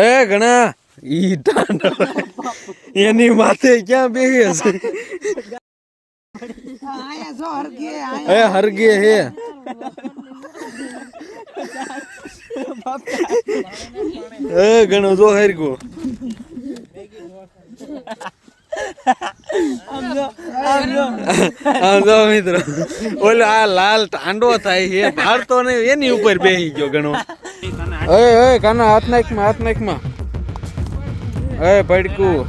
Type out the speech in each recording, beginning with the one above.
એ ઘણા ઈ ટાંડો એની માથે ક્યાં બેહી હશે એ હરગે હે એ ઘણો જો હરગો મિત્રો ઓલો આ લાલ ટાંડો થાય છે ભારતો ને એની ઉપર બેહી ગયો ઘણો એ કાના હાથ નાખમાં એ પડકું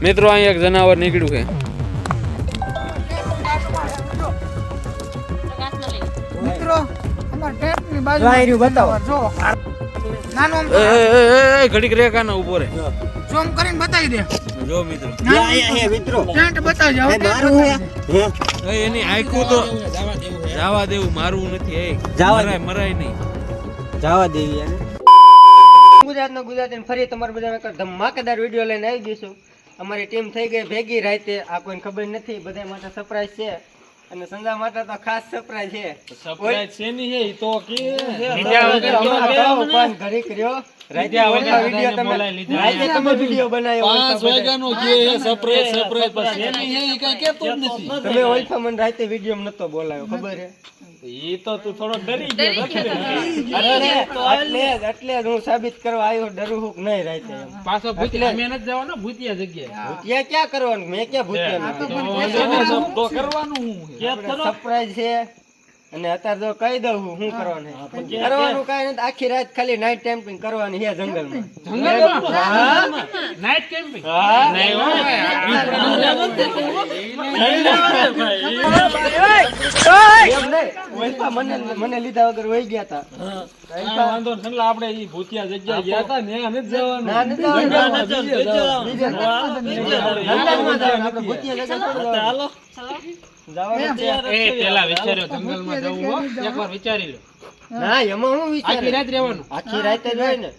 મિત્રો અહીંયા એક જનાવર નીકળ્યું છે મિત્રો અમાર ટેપની બાજુ વાયરું બતાવો જો નાનો ઘડીક રે કાના ઉભો રે ઝૂમ કરીને બતાવી દે જો મિત્રો આયા હે મિત્રો ટેન્ટ બતાવજો મારું હે એની આંખો તો જાવા દેવું મારવું નથી એ મરાય નહીં જાવા દેવી ગુજરાતને ફરી તમારા બધા એક ધમાકેદાર વિડીયો લઈને આવી જઈશું. અમારી ટીમ થઈ ગઈ ભેગી રાતે આ કોઈને ખબર નથી બધા માટે સરપ્રાઈઝ છે અને સંજા માટે તો ખાસ સરપ્રાઈઝ છે. સરપ્રાઈઝ છે ની હે તો કે પણ ઘડી કર્યો રાતે વિડિયો તમે વિડિયો બનાવ્યો 5 વાગ્યાનો કે સરપ્રાઈઝ પછી એની હે કઈ કેતો જ નથી તમે ઓલફા મને રાતે વિડિયો માં નતો બોલાયો ખબર હે ઈ તો તું થોડો ડરી ગયો એટલે હું સાબિત કરવા આવ્યો ડરું હું નહીં રાતે પાછો ભૂતિયા મેં નથી જવાનો ભૂતિયા જગ્યાએ ભૂતિયા ક્યાં કરવાનું મેં ક્યાં ભૂતિયા તો કરવાનું હું સરપ્રાઈઝ છે અને અત્યારે જો કહી દઉં હું કરવાનું કરવાનું કાઈ નથી આખી રાત ખાલી નાઈટ કેમ્પિંગ કરવાની છે જંગલમાં નાઈટ કેમ્પિંગ મને લીધા વગર વહી ગયા હતા વાંધો એટલે આપણે ઈ ભૂતિયા જગ્યાએ ગયા હતા ને નથી જવાનું હાલો પેલા વિચાર્યો જંગલમાં જવું હો એકવાર વિચારી લો ના એમાં હું વિચાર આખી રાત રહેવાનું આખી રાત જ હોય ને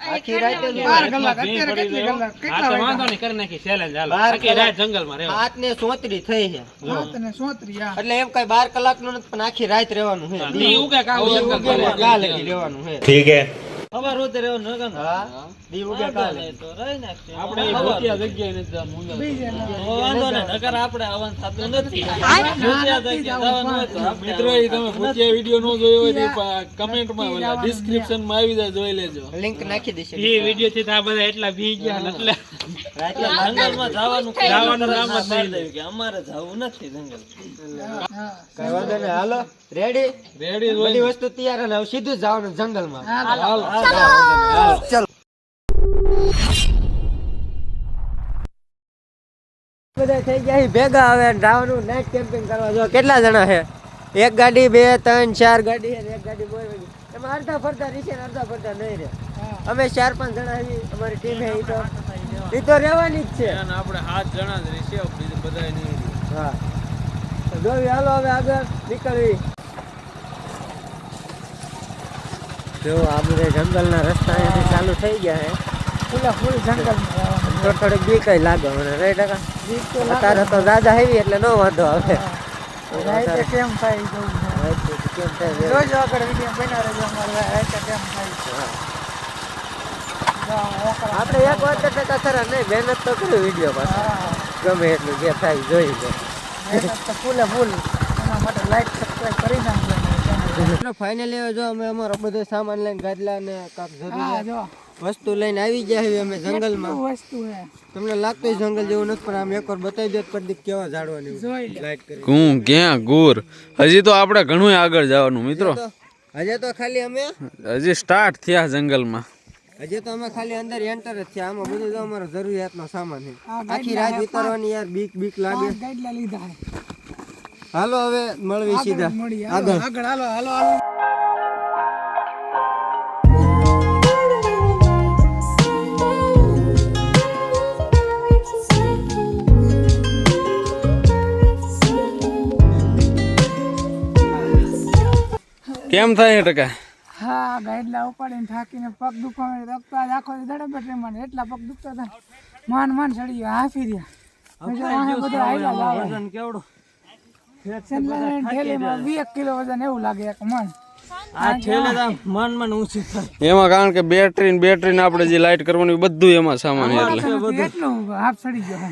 આખી રાત 12 કલાક અત્યારે કેટલી કલાક કેટલા વાંધો નહીં કરી નાખી ચેલેન્જ હાલો આખી રાત જંગલમાં રહેવાનું 7:34 થઈ છે તને સોત્રી એટલે એમ કઈ 12 કલાક નું નથી પણ આખી રાત રહેવાનું છે ઈ ઉગે કાલ કાલે રહેવાનું છે ઠીક હે ખબર હોતે રહેવાનું નગન હા દી ઉગે કાલે તો રહી નાખશે આપણે ઈ ભૂતિયા જગ્યાએ નથી જવાનું વાંધો ને નકર આપણે આવવાનું થતું નથી ભૂતિયા જગ્યાએ જવાનું હોય તો મિત્રો ઈ તમે ભૂતિયા વિડિયો નો જોયો હોય તો કમેન્ટ માં ઓલા ડિસ્ક્રિપ્શન માં આવી જાય જોઈ લેજો લિંક નાખી દેશે ઈ વિડિયો થી આ બધા એટલા બી ગયા ને એટલે રાતે જંગલમાં જવાનું નામ જ નહીં દે કે અમારે જવું નથી જંગલ કઈ વાંધો નહીં હાલો રેડી બધી વસ્તુ તૈયાર અને હવે સીધું જવાનું જંગલમાં હાલો ચાલો બધા થઈ ગયા ભેગા હવે જવાનું નાઈટ કેમ્પિંગ કરવા જો કેટલા જણા છે એક ગાડી 2 3 4 ગાડી છે એક ગાડી બોલવાની એમાં અડધા ફરતા રીશે ને અડધા ફરતા નહીં રે અમે 4-5 જણા છીએ અમારી ટીમ છે ઈ તો રહેવાની જ છે અને આપણે 7 જણા જ રહેશે બીજા બધા નહીં હા જોઈ હાલો હવે આગળ નીકળવી જો આપણે જંગલના રસ્તા અહીંથી ચાલુ થઈ ગયા છે ફૂલ જંગલમાં તો થોડીક બીક લાગે મને રે ટકા અત્યારે તો દાદા હેવી એટલે નો વાંધો આવે રાતે કેમ થાય જવું કેમ થાય રોજ આગળ વિડિયો બના રહેજો અમારે રાતે કેમ થાય આપણે એક વાત ટકા ખરા નહીં મહેનત તો કરી વિડીયો પાછા ગમે એટલું જે થાય જોઈ લો તો ફૂલ એના માટે લાઈક સબસ્ક્રાઇબ કરી નાખજો ફાઇનલી જો અમે અમારો બધો સામાન લઈને ગાદલા ને કાક હા જો વસ્તુ લઈને આવી ગયા હવે અમે જંગલમાં વસ્તુ હે તમને લાગતું જંગલ જેવું નથી પણ આમ એકવાર બતાવી દે પ્રદીપ કેવા ઝાડવાની જોઈ લાઈટ કરી હું ક્યાં ગુર હજી તો આપણે ઘણું આગળ જવાનું મિત્રો હજી તો ખાલી અમે હજી સ્ટાર્ટ થયા જંગલમાં હજી તો અમે ખાલી અંદર એન્ટર જ થયા આમાં બધું તો અમારો જરૂરિયાતનો સામાન છે આખી રાત વિતારવાની યાર બીક લાગે ગાઈડલા લીધા હાલો હવે મળવી સીધા આગળ હાલો કેમ થાય ટકા હા ગાઈડલા ઉપાડીને થાકીને પગ દુખાવે રખતા આખો દડે બેટરે મને એટલા પગ દુખતા હતા માન ચડી ગયા હાફી રહ્યા બધા આયલા વજન કેવડો થેલીમાં 20 કિલો વજન એવું લાગે એક મણ આ છેલ્લે તો મન ઊંચું થાય. એમાં કારણ કે બેટરી ને આપણે જે લાઈટ કરવાનું એ બધું એમાં સામાન છે એટલે એટલું હાફ ચડી ગયો.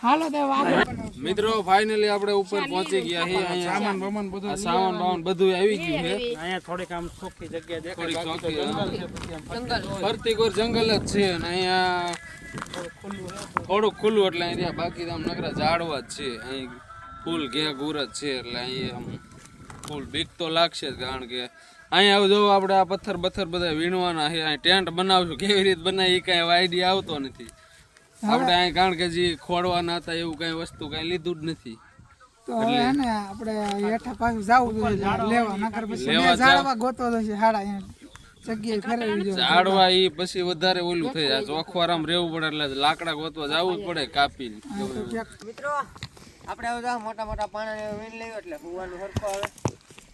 હાલો તે વાત મિત્રો ફાઇનલી આપણે ઉપર પહોંચી ગયા છીએ. અહીંયા સામાન બામાન બધું આવી ગયું છે. અહીંયા થોડીક આમ ચોખ્ખી જગ્યા દેખાય. ફરતી કોર જંગલ જ છે અને અહીંયા થોડુંક ખુલ્લું એટલે અહીંયા બાકી આમ નકરા ઝાડવા જ છે. અહીં ફૂલ ઘે ગુર જ છે એટલે અહીંયા આમ ફૂલ બીક તો લાગશે જ કારણ કે અહીંયા જો આપણે આ પથ્થર બધા વીણવાના છે. અહીં ટેન્ટ બનાવશું કેવી રીતે બનાવી એ કાંઈ આઈડિયા આવતો નથી આપણે અહીં કારણ કે જે ખોડવાના હતા એવું કઈ વસ્તુ કઈ લીધું જ નથી. તો હવે હે ને આપણે હેઠા પાછું જાવું લેવા નકર પછી બે ઝાડવા ગોતો છે હાડા જગ્યાએ ફેરવી જો ઝાડવા ઈ પછી વધારે ઓલું થઈ જાય ચોખવારામ રહેવું પડે એટલે લાકડા ગોતવા જવું જ પડે કાપીને. મિત્રો આપણે હવે તો મોટા મોટા પાણા વીણ લેવું એટલે હુવાનું હરખો આવે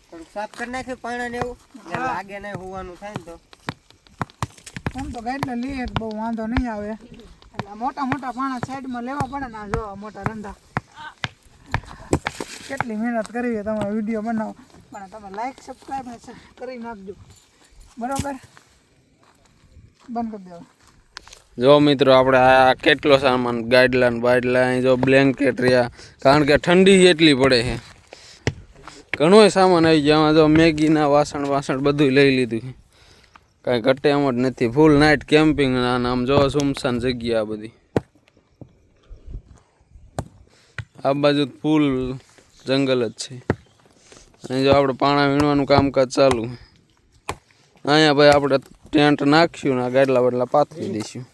થોડુંક સાફ કરી નાખ્યું પાણા ને એવું એટલે લાગે નહીં હુવાનું થાય ને તો આમ તો ગાઈડ લઈએ તો બહુ વાંધો નહીં આવે. એટલે મોટા મોટા પાણા સાઈડમાં લેવા પડે ને. આ જો મોટા રંધા કેટલી મહેનત કરી તમારો વિડીયો બનાવો પણ તમે લાઈક સબસ્ક્રાઈબ કરી નાખજો બરોબર. બંધ કરી દેવા. જો મિત્રો આપણે આ કેટલો સામાન ગાઈડલાઈન બાઈડલાઈન જો બ્લેન્કેટ રહ્યા કારણ કે ઠંડી એટલી પડે છે. ઘણોય સામાન આવી ગયો આમાં જો મેગીના વાસણ બધું લઈ લીધું છે. કાંઈ ઘટે એમ જ નથી. ફૂલ નાઇટ કેમ્પિંગ આમ જો સુમસાન જગ્યા બધી. આ બાજુ ફૂલ જંગલ જ છે. અહીં જો આપણે પાણા વીણવાનું કામકાજ ચાલુ. અહીંયા ભાઈ આપણે ટેન્ટ નાખ્યું ને ગાડલા બાડલા પાથરી દઈશું.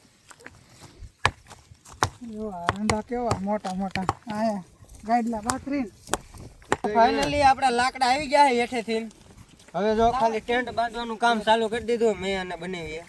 જો આ રંધા કેવા મોટા મોટા આયા ગાઈડલા પાથરીને ફાઇનલી આપડા લાકડા આવી ગયા છે હેઠેથી. હવે જો ખાલી ટેન્ટ બાંધવાનું કામ ચાલુ કરી દીધું મેં અને બનાવીએ.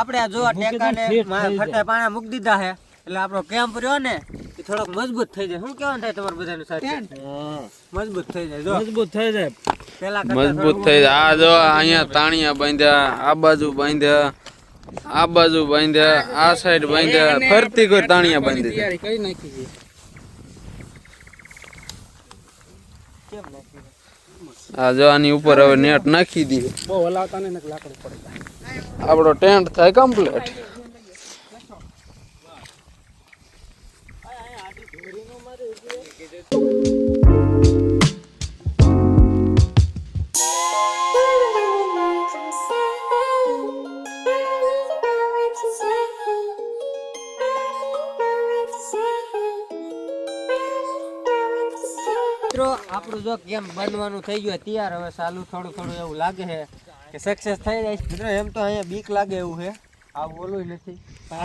આપણે જો ટેકાને ફરતા પાણા મૂકી દીધા છે એટલે આપણો કેમ્પ રહ્યો ને એ થોડોક મજબૂત થઈ જાય. શું કહેવાનું થાય તમારું બધાનું સાથે? મજબૂત થઈ જાય. જો મજબૂત થઈ જાય પેલા મજબૂત થઈ જાય. આ જો અહીંયા તાણિયા બાંધ્યા, આ બાજુ બાંધ્યા, આ બાજુ બાંધ્યા, આ સાઈડ બાંધ્યા, ફરતી કોઈ તાણિયા બાંધી દીધી. કઈ નાખી છે કેમ નાખી? આ જો આની ઉપર હવે નેટ નાખી દીધી. બહુ હલાવતા ને લાકડું પડી જાય. આપણો ટેન્ટ થાય કમ્પ્લીટ. મિત્રો આપણું જો કેમ બનવાનું થઈ ગયું તૈયાર હવે ચાલુ થોડું એવું લાગે છે કે સક્સેસ થઈ જાય. મિત્રો એમ તો અહીંયા બીક લાગે એવું છે આ બોલું નથી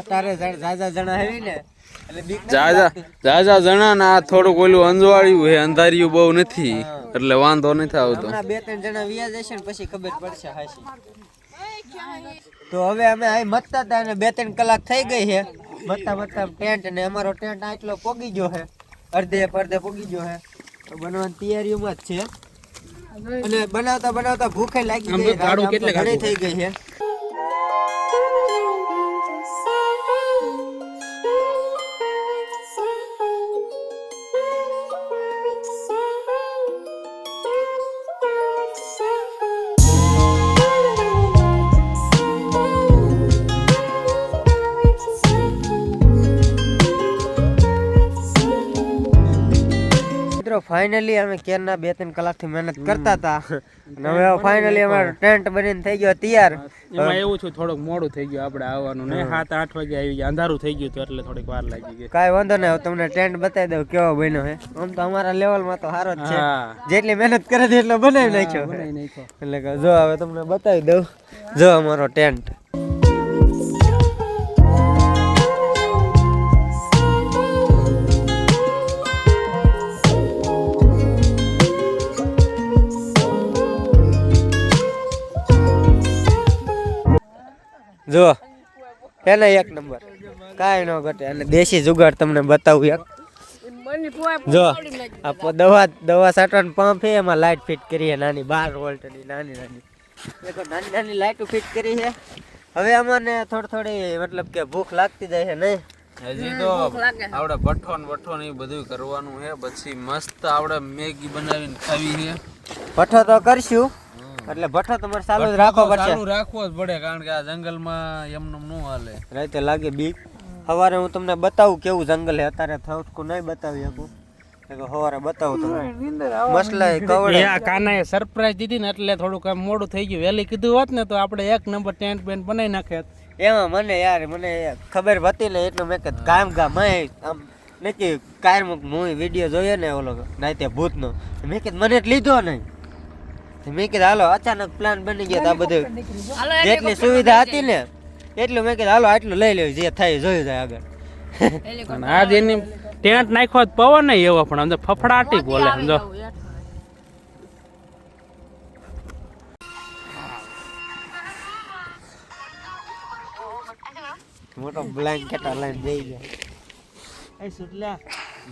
તારે જાજા જણા હેવી ને એટલે બીક જાજા જણા ને આ થોડુંક ઓલું અંજવાળ્યું છે અંધારિયું બહુ નથી એટલે વાંધો નથી આવતો. હમણાં 2-3 જણા વ્યા જશે ને પછી ખબર પડશે હાસી. તો હવે અમે અહીં મતતા હતા અને 2-3 કલાક થઈ ગઈ છે મતતા ટેન્ટ ને અમારો ટેન્ટ આટલો પોગી ગયો છે અડધે પોગી ગયો છે બનવાની તૈયારીઓમાં જ છે અને બનાવતા ભૂખે લાગી ગઈ ઘણી થઈ ગઈ છે. ફાઇનલી અમે કેરના 2-3 કલાકથી મહેનત કરતા હતા અને હવે ફાઇનલી અમારો ટેન્ટ બનીને થઈ ગયો તૈયાર. એમાં એવું છે થોડુંક મોડું થઈ ગયું આપણે આવવાનું ને 7-8 વાગે આવી ગયા અંધારું થઈ ગયું એટલે થોડીક વાર લાગી ગઈ. કાંઈ વાંધો નહીં હવે તમને ટેન્ટ બતાવી દઉં કેવો બન્યો છે. આમ તો અમારા લેવલમાં તો સારો જ છે જેટલી મહેનત કરે છે એટલો બનાવી નાખ્યો એટલે કે જો હવે તમને બતાવી દઉં જો અમારો ટેન્ટ. જો એને એક નંબર કાંઈ ન ઘટે. અને દેશી જુગાડ તમને બતાવું એક. જો આ દવા છાંટવાનો પંપ છે, એમાં લાઈટ ફિટ કરી છે નાની 12 વોલ્ટની નાની નાની લાઈટ ફિટ કરી છે. હવે અમને થોડી મતલબ કે ભૂખ લાગતી જાય છે નહીં. હજી તો આપણે ભઠ્ઠો ને એ બધું કરવાનું છે. પછી મસ્ત આપણે મેગી બનાવીને ખાવી છે. ભઠ્ઠો તો કરશું, એટલે ભઠ્ઠો તમારે ચાલુ જ રાખવો પડશે. ચાલુ રાખવો જ પડે, કારણ કે આ જંગલમાં એમનેમ ન હાલે. રાતે લાગે બીક. સવારે હું તમને બતાવું કેવું જંગલ છે. અત્યારે થોડું નહીં બતાવી શકું, સવારે બતાવું તમને. મસલા કવડે આ કાનાએ સરપ્રાઈઝ દીધી ને એટલે થોડુંક આમ મોડું થઈ ગયું. વહેલી કીધું હોત ને તો આપણે 1 નંબર ટેન્ટ બેન્ટ બનાવી નાખ્યા. એમાં મને ખબર હતી ને એટલું મેં કીધું ગામ આમ નથી કાયમ હું વિડીયો જોયો ને ઓલો નાતે ભૂતનો, મેં કીધું મને લીધો નહીં. મેં કીધું હાલો અચાનક પ્લાન બની ગયો. આ બધું જેટલી સુવિધા હતી ને એટલું મેં કીધું હાલો આટલું લઈ લેવું, જે થાય જોયું જાય આગળ. આજ એની ટેન્ટ નાખ્યો પવન નહીં એવો, પણ અંદર ફફડાટી બોલે સમજો. મોટો બ્લેન્કેટ લઈને જઈ ગયા. એ સુટલા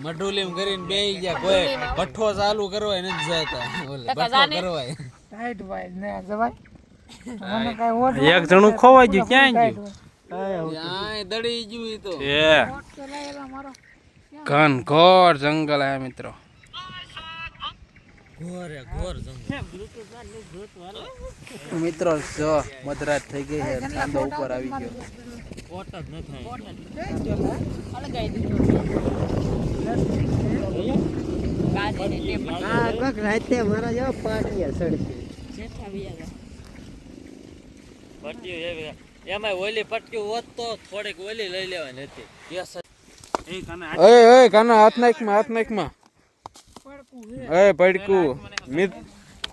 મઢુલીમ કરીને બેહી ગયા. કોઈ ભઠ્ઠો ચાલુ કરવા નથી જતા. ભઠ્ઠો કરવા ટાઈટ ભાઈ ને જવાય. મને કાઈ ઓઢ એક જણું ખોવાઈ ગયું. ક્યાં ગયું? ત્યાં દડી ગયું ઈ તો. મારો ઘનઘોર જંગલ હે મિત્રો. મિત્રો જો મધરાત થઈ ગઈ છે, ચાંદો ઉપર આવી ગયો. રાતે મારા જેવા પાટિયા સડકી. એમાં ઓલી પટ્ટી હોત તો થોડીક ઓલી લઈ લેવાની હતી. એ કાના હાથ નાખમાં. એ પડકું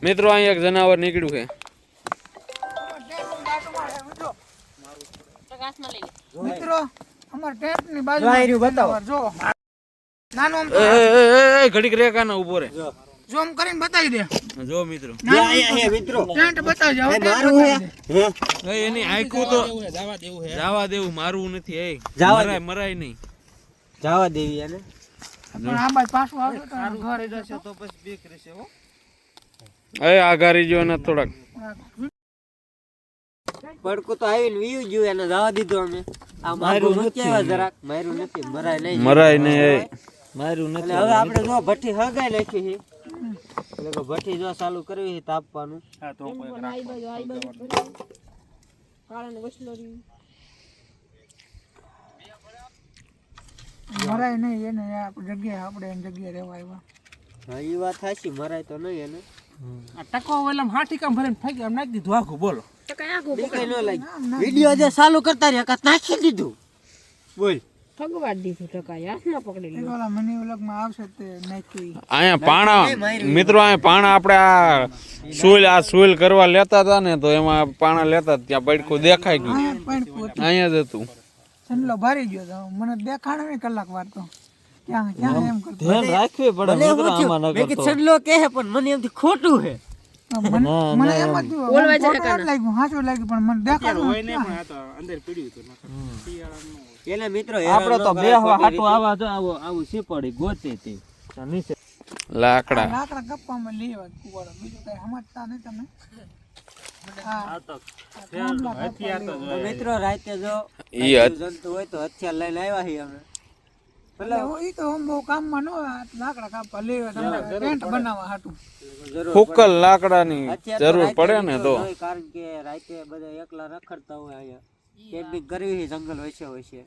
મિત્રો, અહીં એક જનાવર નીકળ્યું છે. મિત્રો અમાર ટેન્ટ ની બાજુ બતાવો. જો નાનો આમ એ ઘડીક રે કાના ઉભો રે. ઝૂમ કરીને બતાવી દે. જો મિત્રો મિત્રો ટેન્ટ બતાવજો. હવે મારું હે એની આંખું તો જવા દેવું, મારવું નથી. એ મરાય નહીં. જવા દેવી એને. પણ આ બાજુ પાછું આવજો તો ઘરે જશે તો પછી બેક રહેશે. હો એ આઘારી જો ને થોડાક. પડકું તો આવીને વીયું ગયું, એને જવા દીધું અમે. આ મારું નથી આવ્યા જરાક. મારું નથી, મરાય નહીં. મારું નથી. હવે આપણે જો ભઠ્ઠી હગાઈ નાખી છે, એટલે કે ભઠ્ઠી જો ચાલુ કરવી છે તાપવાનું. મરાય નહીં એને જગ્યાએ આપણે એની જગ્યાએ રહેવા આવ્યા. હા એ વાત સાચી, મરાય તો નહીં એને. આ ટકો વેલા હાટી કામ ભરીને ફાકી આમ નાખી દીધું આખું. બોલો દેખાય ન લાગી. વિડિયો જે ચાલુ કરતા રહ્યા નાખી દીધું. બોલ ઓલા મની વ્લોગમાં આવશે તે નાખ્યું. અહીંયા પાણા મિત્રો, અહીંયા પાણા આપણે આ સુઈલ કરવા લેતા હતા ને, તો એમાં પાણા લેતા ત્યાં પડકું દેખાઈ ગયું. અહીંયા જ હતું. સંડલો ભરી ગયો તો મને દેખાડે નહીં કલાક વાર તો ક્યાં એમ કરતો. ધ્યાન રાખવી પડે મિત્રો આમાં. મેં કીધું સડલો કહે પણ મને એમથી ખોટું છે. મને એમ જ લાગ્યું, હાચું લાગ્યું, પણ મને દેખાડું હોય ને, પણ આ તો અંદર પીડ્યું હતું. એના મિત્રો આપણે તો બેહવા હાટું આવા જો આવું સીપડી ગોતી હતી નીચે લાકડા. લાકડા કપ્પામાં લેવા કુવાડો, બીજું કઈ સમજતા નહીં તમે. મિત્રો રાતે જો જંતુ હોય તો હથિયાર લઈને આવ્યા છીએ અમે. ઈ તો બહુ કામમાં ન હોય. લાકડા કાપવા લેવા તમે ટેન્ટ બનાવવા હાટું. ફૂકલ લાકડાની જરૂર પડે ને તો. કારણ કે રાતે બધા એકલા રખડતા હોય અહીંયા. કેમ્પિંગ કરવી છે જંગલ વચ્ચે હોય છે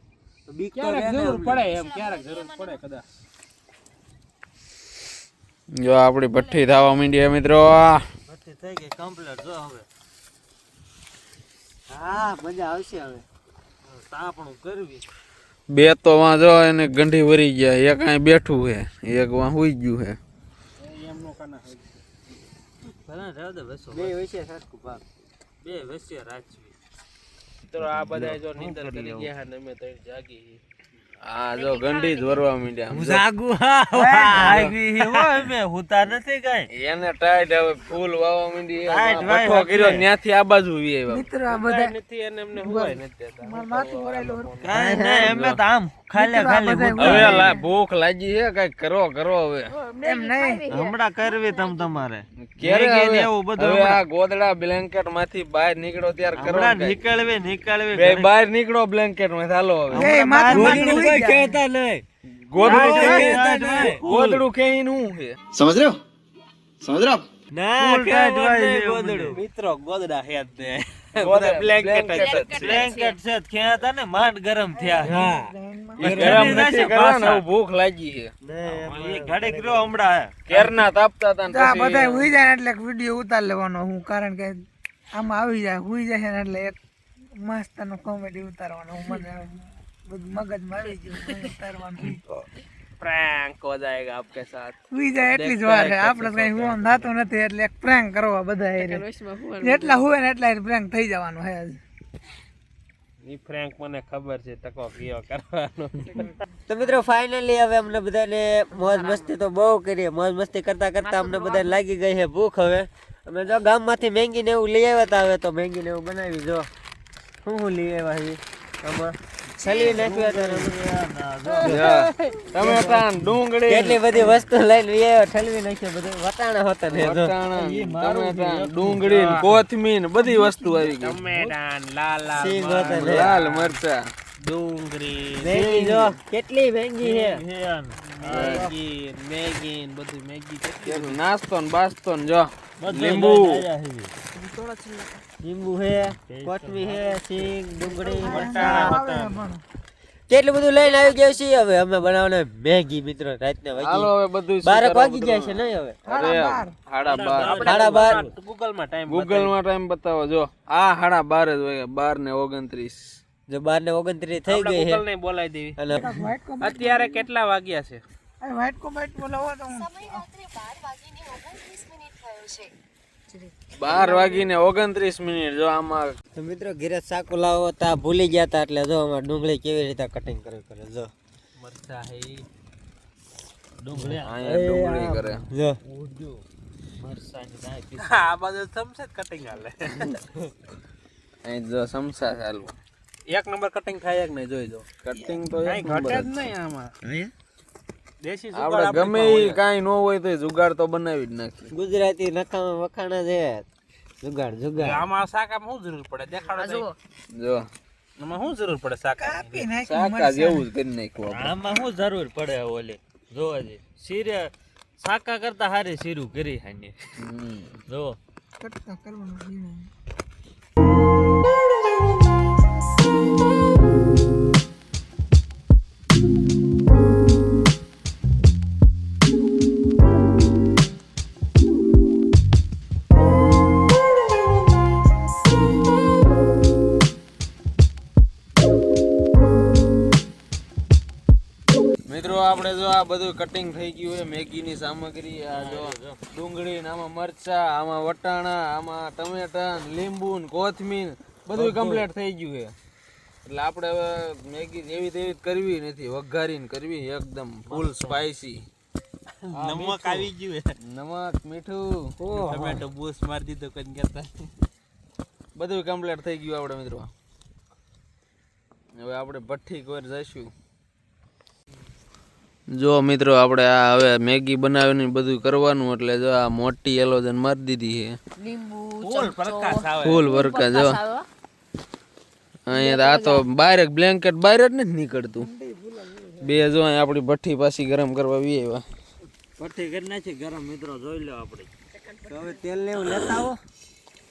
તો બીક તો જરૂર પડે એમ, ક્યારેક જરૂર પડે કદાચ. જો આપણી ભઠ્ઠી થવા માંડી મિત્રો. ભઠ્ઠી થઈ ગઈ કમ્પ્લીટ. જો હવે હા મજા આવશે. હવે તાપણું કરવી. બે તો વાં જો એને ગંઠી વરી ગયા. એક અહીં બેઠું છે, એક વાં હુઈ ગયું છે. એમનો કાના ભલા રહેવા દે બસો. બે હોય છે સરખું ભાગ. બે વચ્ચે રાજવી. મિત્રો આ બધા જો નીંદર કરી ગયા ને અમે તો જાગી. આ જો ગંડી જ વરવા માંડ્યા આમ જો. જાગુ આવી હો મે હુતા નથી કઈ એને ટાઈટ હવે ફૂલ વાવા માંડી ટાઈટ વાય બઠો કર્યો ત્યાંથી આ બાજુ વી આવ્યા મિત્રો આ બધા નથી એને એમને હુવાય નથી દેતા મારું માથું ભરાયેલું હતું. કાઈ નહીં અમે તો આમ ખાલી ખાલી હવે ભૂખ લાગી છે કઈક કરો હવે એમ નહીં હમણાં કરવી તમારે ક્યારે મેગી ને હવે? એવું બધું હવે આ ગોદડા બ્લેન્કેટ માંથી બહાર નીકળો ત્યારે કરો હમણાં કંઈક. નીકળવી બે બહાર નીકળો બ્લેન્કેટ માં ચાલો હવે એ માથું ગોદડું ભરાયેલું કોઈ હોય જાય. કહેતા નહીં ગોદડું ના, કઈ- ના, ના. ગોદડું કઈ નું છે समझ रहे हो समझ रहे हो आप ના ગોદડું મિત્રો ગોદડા હે જ ને બ્લેન્કેટ છે ખેતા ને માંડ ગરમ થયા ઈ ગરમ નથી કરવા ને હવે ભૂખ લાગી છે એ ઘડીક રહ્યો હમણાં કેરના તાપતા હતા ને તો આ પછી બધા હુઈ જાય ને એટલે વિડીયો ઉતાર લેવાનો હું કારણ કે આમાં આવી જાય હુઈ જાય ને એટલે એક મસ્ત નો કોમેડી ઉતારવાનો હું મને બધું મગજમાં આવી ગયું કંઈ ઉતારવાનું પ્રેન્ક હો જાયેગા આપકે સાથ હુઈ જાય એટલી જ વાર છે આપણે કઈ હુવાનું થતું નથી એટલે એક પ્રેન્ક કરવા બધા એટલા હુવે ને એટલા પ્રેન્ક થઈ જવાનું હે ઈ ફ્રેન્ક મને ખબર છે ટકો કયો કરવાનો તો મિત્રો ફાઇનલી હવે અમને બધાને મોજ મસ્તી તો બહુ કરીએ મોજ મસ્તી કરતા કરતા અમને બધાને લાગી ગઈ છે ભૂખ હવે અમે જો ગામમાંથી મેંગી ને એવું લઈ આવ્યા હતા હવે તો મેંગી ને એવું બનાવી જો હું લઈ આવ્યા છીએ આમાં છલી નાખ્યા હતા ટમેટા ને ડુંગળી કેટલી બધી વસ્તુ લઈને લઈ આવ્યા ઠલવી નાખ્યા બધું વટાણા હતા ને જો. વટાણા ને ટમેટા ને ડુંગળી ને કોથમીર ને બધી વસ્તુ આવી ગઈ ટમેટા લાલ સિંગ હતા ને લાલ મરચા ડુંગળી મેંગી જો કેટલી મેંગી છે મેગી બધું મેગી કેટલું નાસ્તો ને બાસ્તો ને જો લીંબુ લીંબુ છે કોથમીર છે સિંગ ડુંગળી આવે પણ કેટલું બધું લઈને આવી ગયા છીએ હવે અમે બનાવવાના મેગી મિત્રો રાતના હાલો વાગી હવે બધું 12 વાગી ગયા છે નહીં હવે અરે સાડા બાર સાડા બાર ગૂગલ માં ટાઈમ ગૂગલ માં ટાઈમ બતાવો જો આ સાડા 12 જ હોય 12:29 જો 12:29 થઈ ગઈ છે ને બોલાવી દેવી અને વ્હાઈટ કોમેન્ટ અત્યારે કેટલા વાગ્યા છે અરે વ્હાઈટ કોમેન્ટ બોલાવો તો હું 12:29 જો આમાં તો મિત્રો ઘરે સાકુ લાવો તા ભૂલી ગયા તા એટલે જો અમાર ડુંગળી કેવી રીતે કટિંગ કરે જો મરચા હે ડુંગળી અહીંયા ડુંગળી કરે જો આ બાજુ સમસે કટિંગ હાલે અહીં જો સમસા ચાલુ એક નંબર કટિંગ થાય એક નહીં જોઈ જો કટિંગ તો એક ઘટે નંબર જ જ. નહીં આમાં દેશી આપણે ગમે ઈ કાંઈ ન હોય તો જુગાડ તો બનાવી જ નાખી ગુજરાતી નખામાં વખાણા છે જુગાડ જુગાડ આમાં શાકામાં શું જરૂર પડે દેખાડો જો આમાં શું જરૂર પડે શાકા કાપી નાખી શાકા જેવું જ કરી નાખ્યું આપણે. આમાં શું જરૂર પડે ઓલે જોવાજી શીરે શાકા કરતા હારી શીરું કરી હાની હમ. જો કટકા કરવાનું જીણું. મિત્રો આપણે જો આ બધું કટિંગ થઈ ગયું હોય મેગીની સામગ્રી આ જો ડુંગળી ને આમાં મરચા આમાં વટાણા આમાં ટમેટા ને લીંબુ ને કોથમીર બધું કમ્પ્લીટ થઈ ગયું છે એટલે આપણે હવે મેગી એવી તેવી કરવી નથી વઘારીને કરવી એકદમ ફૂલ સ્પાઈસી નમક આવી ગયું નમક મીઠું ટમેટો બૂસ મારી દીધો કઈ કરતા બધું કમ્પ્લીટ થઈ ગયું આપણે મિત્રો હવે આપણે ભઠ્ઠી કોર જઈશું જો મિત્રો આપણે આ હવે મેગી બનાવીને બધું કરવાનું એટલે જો આ મોટી એલોજન મારી દીધી છે ફૂલ પ્રકાશ આવે ફૂલ વરકા જો અહીંયા આ તો બહાર બ્લેન્કેટ બહાર જ નથી નીકળતું બે જો અહીંયા આપણી ભઠ્ઠી પાછી ગરમ કરવા વી આવ્યા ભઠ્ઠી કરી નાખી ગરમ મિત્રો જોઈ લો આપણે હવે તેલ ને એવું લેતા આવો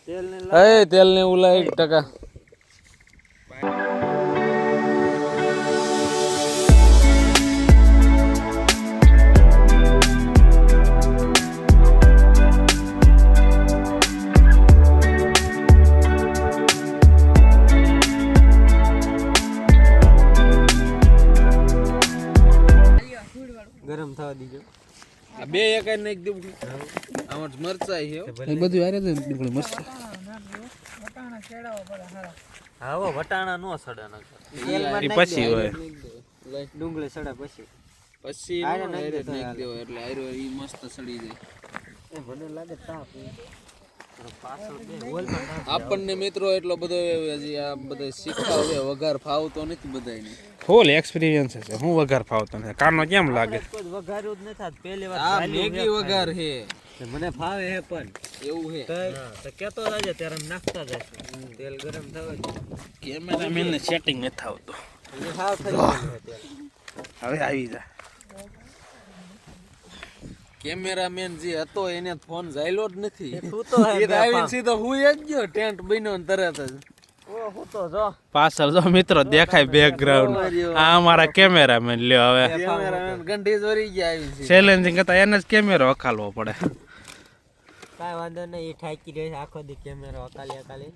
તેલ ને એ તેલ ને ઉલા 1%. ગરમ થવા દીજો આ બે એક નાખી દેવું આમાં મરચા છે એ બધું આરે તો બિલકુલ મરચા વટાણા કેળાવો પડે હારા. હાવો વટાણા નો સડે ન તેલમાં એ નાખી પછી હોય ડુંગળી સડા પછી પછી આરે નો નાખી આરે દે તો નાખી દેવો એટલે આયરો ઈ મસ્ત સડી જાય. એ મને લાગે તાપ આપણને મિત્રો એટલો બધો હજી આ બધા શીખવા હવે વઘાર ફાવતો નથી બધાયને. ફૂલ એક્સપિરિયન્સ છે. હું વઘાર ફાવતો નથી. કારનો કેમ લાગે? કોઈ વઘાર્યું જ નથી થાત. પહેલી વાર આ ચાલ્યું મેગી વઘાર હે મને ફાવે હે પણ એવું હે. હા, તો કેતો જાજે ત્યારે અમે નાખતા જઈશું. તેલ ગરમ થવા દે કેમેરામેન ને સેટિંગ નથી આવતો. એ હાવ થઈ ગયું છે તેલ. હવે આવી જા. કેમેરામેન જે હતો એને ફોન જાયલો જ નથી. તું તો હે એ તો આવીને સીધો હુઈ જ ગયો ટેન્ટ બન્યો ને તરત જ. ઓ હું તો જો પાછળ જો મિત્રો દેખાય બેકગ્રાઉન્ડ. આ અમારા કેમેરામેન લ્યો હવે. કેમેરામેન ગંઠી ચોરી ગયા આવી છે. ચેલેન્જિંગ કરતા એને જ કેમેરો હકાલવો પડે. કાંઈ વાંધો નહીં, એ ઠાકી રહ્યો છે આખો દી કેમેરો અકાલી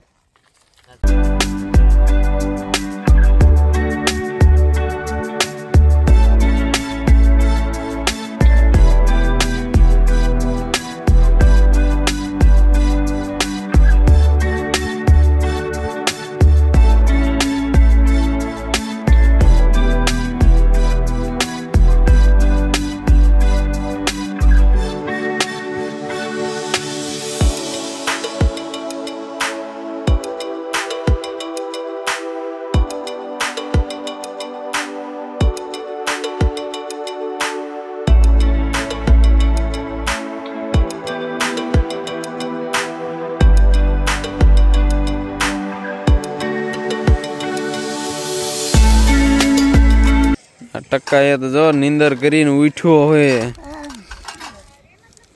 ટક્કા એ તો જો નીંદર કરીને ઉઠ્યો હોય.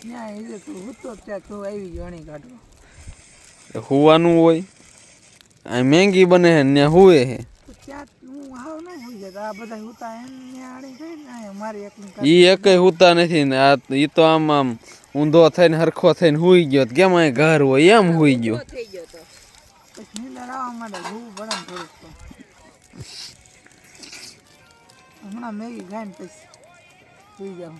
ત્યાં એ તું હતો ત્યાં તું આવી ગયો અણી કાઢવા. હુવાનું હોય આ મેંગી બને હે ને હુએ હે. તો ત્યાં હું હાવ ન હોઈ જતા આ બધા હોતા એમ ત્યાં આડી ગઈ ને મારી એકની ઈ એકય હુતા નથી ને આ ઈ તો આમ ઊંધો થઈને હરખો થઈને હુઈ ગયો. કેમ આ ઘર હોય એમ હુઈ ગયો. પછી નીંદર આવવા માંડે ભૂ પડે ને થોડુંક તો. હમણાં મેગી ખાઈને પછી સુઈ જાઉં.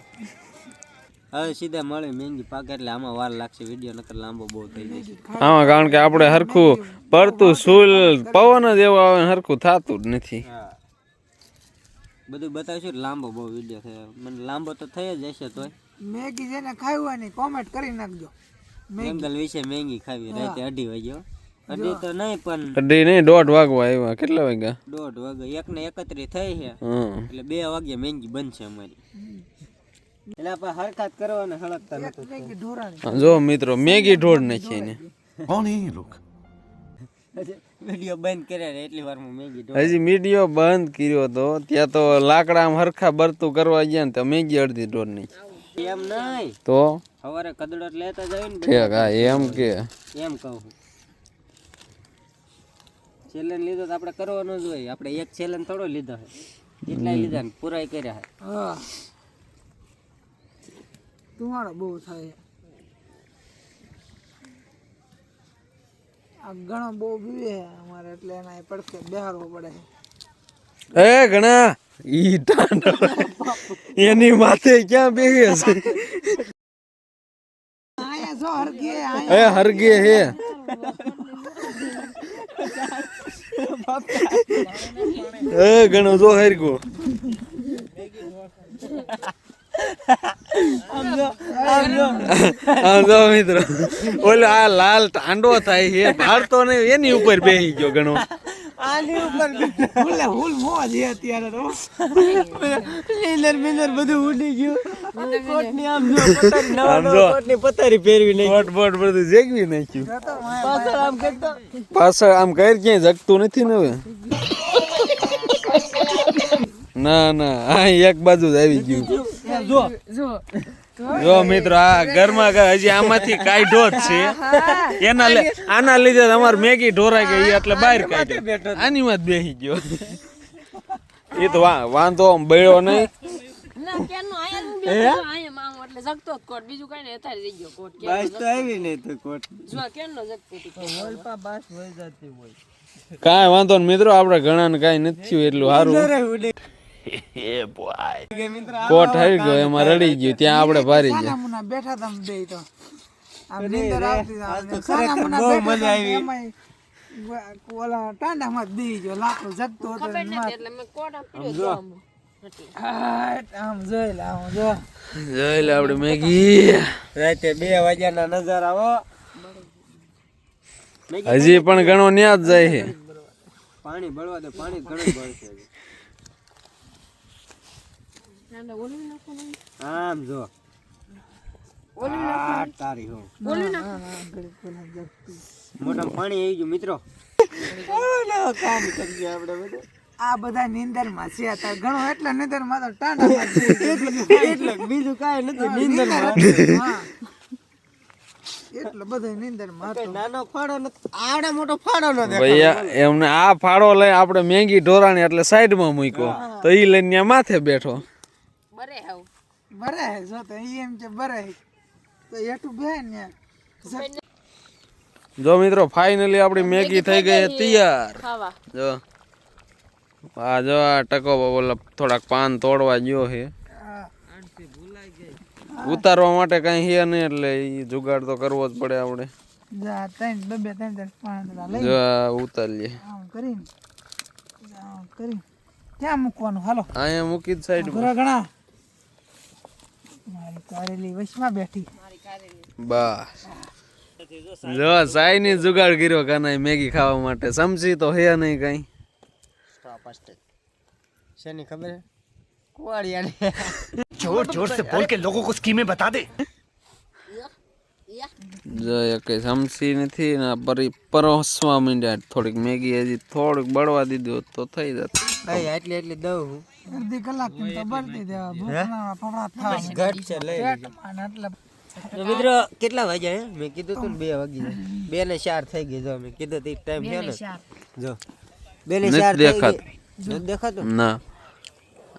હવે સીધા મળે મેંગી પાકે એટલે આમાં વાર લાગશે. વિડીયો નકર લાંબો બહુ થઈ જશે. હા કારણ કે આપણે હરખું પડતું સુલ પવન જ એવો આવે ને હરખું થતું જ નથી. હા બધું બતાવીશું. લાંબો બહુ વિડીયો થયો. મને લાંબો તો થઈ જ જશે તોય. મેગી જેને ખાવી હોય ને કોમેન્ટ કરી નાખજો. બેંગલ વિશે મેંગી ખાવી રાતે 2:30 વાગ્યો. 2:30 તો નહીં પણ અઢી નહીં 1:30 વાગવા આવ્યા. કેટલા વાગ્યા? 1:30 વાગે. 1:31 થઈ છે હા એટલે 2 વાગે મેંગી બનશે અમારી. એટલે આપણે હરખાત કરવાને હળકતા નથી. મેગી ઢોરાણી હા, જો મિત્રો મેગી ઢોળ નાખી એને. વિડીયો બંધ કર્યા એટલી વારમાં મેંગી હજી મીડિયો બંધ કર્યો તો ત્યાં તો લાકડા આમ હરખા બરતું કરવા ગયા ને તો મેગી અડધી ઢોળ નાખી. એમ નહીં તો સવારે કદડોટ લેતા જાય ને ઠેક હા એમ કે એમ કહું. ચેલેન્જ લીધો તો આપણે કરવાનો જ હોય. આપણે એક ચેલેન્જ થોડો લીધો છે. એટલા લીધા ને પૂરાય કર્યા છે. હા તમારો બહુ થાય. આ ઘણો બહુ પીવે અમારે એટલે એના પડખે બેહારવો પડે. એ ઘણા ઈ ટાંડો એની માથે ક્યાં બેહે છે? આયા જો હરગે એ હરગે હે એ ઘણો જો હરગો આમ જો મિત્રો ઓલો આ લાલ ટાંડો થાય છે ભારતો ને એની ઉપર બેહી ગયો ઘણો. આની ઉપર હુલે હુલ મોજ છે અત્યારે તો. લીલર બિલર બધું ઉડી ગયું. કોટની આમ જો પતારી નવા નવા કોટની પતારી ફેરવી નહીં. બોટ બોટ બધું જેગવી નાખ્યું. પાછળ આમ કરતો પાછળ આમ કઈ ક્યાંય જગતું નથી ને હવે. ના ના આ એક બાજુ જ આવી ગયું. જો જો જો મિત્રો આ ઘરમાં હજી આમાંથી કાઢ્યો જ છે. આના લીધે અમારે મેગી ઢોરાઈ ગઈ એટલે બહાર કાઢ્યો. આની માં જ બેસી ગયો. એ તો વાંધો આમ બળ્યો નહીં. ના કેનો આયા હું બેઠો આયા મામો એટલે જગતો જ કોટ બીજું કઈ નહીં અત્યારે જઈ ગયો કોટ કે બસ તો આવી નહીં તો કોટ જો કેનો જગતો તો હોલપા બાસ હોય જતી હોય. કાંઈ વાંધો ને મિત્રો આપણે ઘણા ને કાંઈ નથી થયું એટલું સારું. કોટ હરી ગયો એમાં રડી ગયું ત્યાં આપણે ભારી ગયા. સાનામુના બેઠા તમ બે તો આમ નીંદર આવતી સાનામુના બેઠા એમાં ઓલા ટાંડામાં જ દી ગયો લાખો જગતો હતો ખબર નથી એટલે મેં કોટ આપી દીધો આમ આમ જોઈ લે આમ જો જોઈ લે આપડે મેગી રાતે 2 વાગ્યાના નજારા હો હજી પણ ઘણો ન્યા જ જાય છે પાણી બળવા દે પાણી ઘણું બળશે હજી. આમ જો આ તારી હો મોઢામાં પાણી આવી ગયું મિત્રો કામ કરજે આપણે બધું આ બધા નીંદર માં છે તાર ઘણો એટલે નીંદર માં તો ટાંડા એટલે બીજું કાંઈ નથી નીંદર એટલે બધા નીંદર માં નાનો ફાળો નથી આવડા મોટો ફાળો ન દેખાય ભૈયા એમને આ ફાળો લઈ આપણે મેગી ઢોરાણી એટલે સાઈડમાં મૂક્યો તો ઈ લઈને ત્યાં માથે બેઠો બરે હાવ બરે જો તો એમ છે બરે તો એટું બે ને જો મિત્રો ફાઇનલી આપણી મેગી થઈ ગઈ છે તૈયાર ખાવા જો આ જો આ ટકો બોલો થોડાક પાન તોડવા ગયો છે ઉતારવા માટે કઈ છે નહીં એટલે ઈ જુગાડ તો કરવો જ પડે આપણે જા ત્રણ બબે ત્રણ પાણી લઈ જો આ ઉતારીએ આમ કરીને ક્યાં મૂકવાનું હાલો અહીંયા મૂકી જ સાઈડ ઘણા ઘણા મારી કારેલી વશમાં બેઠી બસ જો સાઈની જુગાડ કર્યો કાના મેગી ખાવા માટે સમજી તો હે નહીં કઈ શેની ખબર હે કુવાડિયાને जोर जोर से बोल के लोगों को स्कीमें बता दे જો કઈ સમસી નથી ને પરોસવા માંડ્યા થોડીક મેગી હજી થોડીક બળવા દીધું હોત તો થઈ જત ભાઈ એટલે દઉં અડધી કલાક તો બરતી દેવા ભૂખના ફફડા થાવ ઘટ છે લઈ પેટમાં ને એટલે તો મિત્રો કેટલા વાગ્યા હે મેં કીધું તું ને 2 વાગી જાય 2 ને 4 થઈ ગઈ જો મેં કીધું તો ટાઈમ છે ને જો 2 ને 4 થઈ ગઈ નથી દેખાતું ના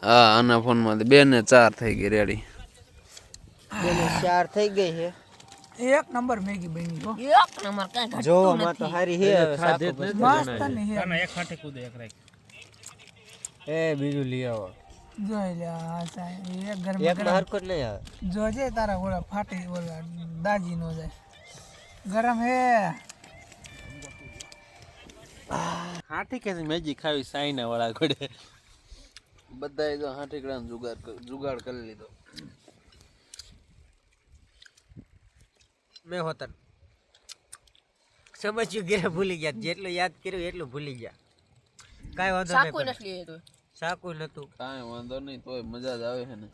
હા આના ફોન માંથી 2 ને 4 થઈ ગઈ રેડી 2 ને 4 થઈ ગઈ છે એક નંબર મેગી બની હો એક નંબર કાંઈ જોવામાં તો સારી છે હવે સાકું પછી. મસ્ત ને હે એ બીજું લઈ આવો જોઈ લે આ સાહેબ એક ગરમ એક માં હરખો જ નહીં આવે જોજે તારા ગોળા ફાટી ઓલા દાજી નો જાય ગરમ હે હાથી કે મેગી ખાવી સાઈના વાળા ઘોડે બધાય તો હાથીકડાનો જુગાડ કરી લીધો મેં હોતન સમજ્યું ઘેરે ભૂલી ગયા જેટલું યાદ કર્યું એટલું ભૂલી ગયા કાંઈ વાંધો સાકું નહીં નથી લીધું સાકું નતું કાંઈ વાંધો નહીં તોય મજા જ આવે છે ને